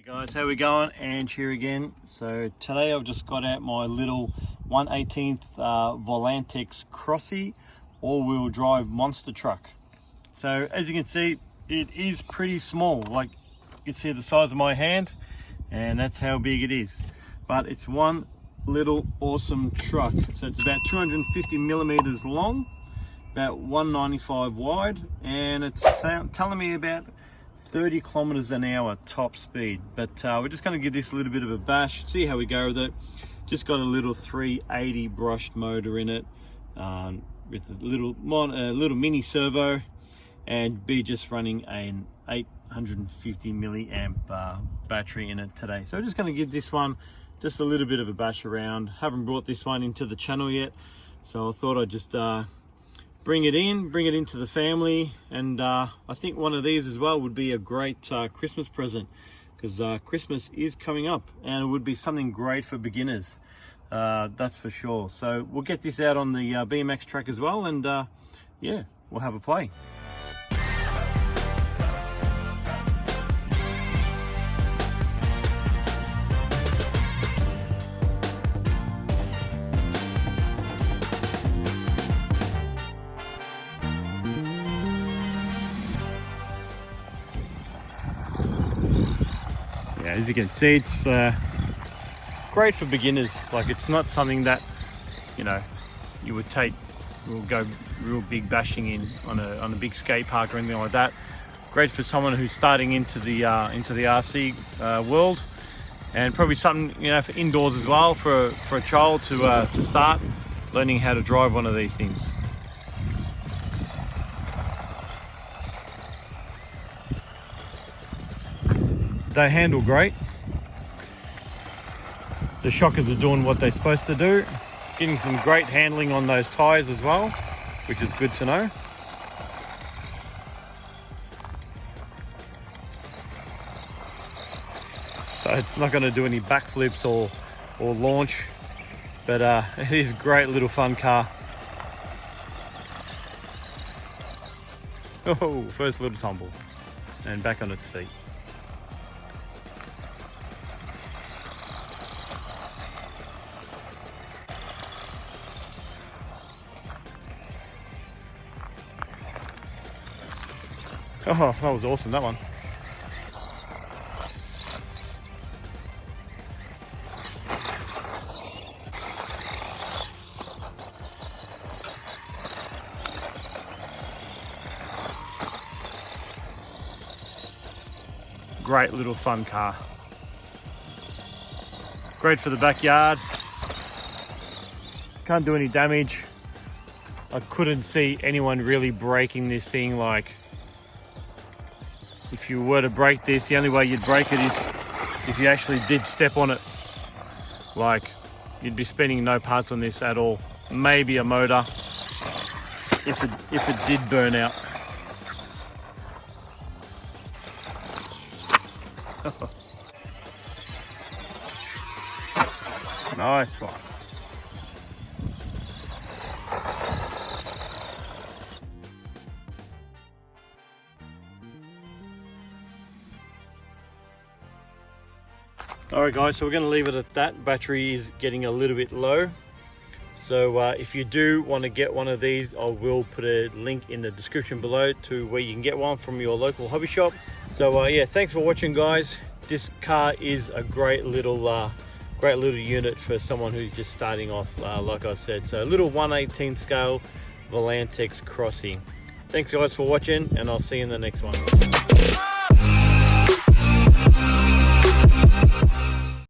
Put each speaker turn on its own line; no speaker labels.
Guys, how we going? And here again. So today I've just got out my little 1/18 Volantex CROSSY all-wheel drive monster truck. So as you can see, it is pretty small. Like you can see the size of my hand, and that's how big it is. But it's one little awesome truck. So it's about 250 millimeters long, about 195 wide, and it's telling me about 30 kilometers an hour top speed. But we're just going to give this a little bit of a bash, see how we go with it. Just got a little 380 brushed motor in it, with a little mini servo, and be just running an 850 milliamp battery in it today. So we're just going to give this one just a little bit of a bash around. Haven't brought this one into the channel yet, so I thought I'd just bring it into the family. And I think one of these as well would be a great Christmas present, because Christmas is coming up and it would be something great for beginners, that's for sure. So we'll get this out on the BMX track as well, and yeah, we'll have a play. Yeah, as you can see, it's great for beginners. Like, it's not something that, you know, you would go real big bashing in on a big skate park or anything like that. Great for someone who's starting into the RC world, and probably something, you know, for indoors as well, for a child to start learning how to drive one of these things. They handle great. The shockers are doing what they're supposed to do. Getting some great handling on those tires as well, which is good to know. So it's not going to do any backflips or launch, but it is a great little fun car. Oh, first little tumble, and back on its feet. Oh, that was awesome, that one. Great little fun car. Great for the backyard. Can't do any damage. I couldn't see anyone really breaking this thing. Like, if you were to break this, the only way you'd break it is if you actually did step on it. Like, you'd be spending no parts on this at all. Maybe a motor, if it did burn out. Nice one. Alright guys, so we're going to leave it at that. Battery is getting a little bit low. So if you do want to get one of these, I will put a link in the description below to where you can get one from your local hobby shop. So yeah, thanks for watching guys. This car is a great little unit for someone who's just starting off, like I said. So a little 1/18 scale Volantex CROSSY. Thanks guys for watching, and I'll see you in the next one.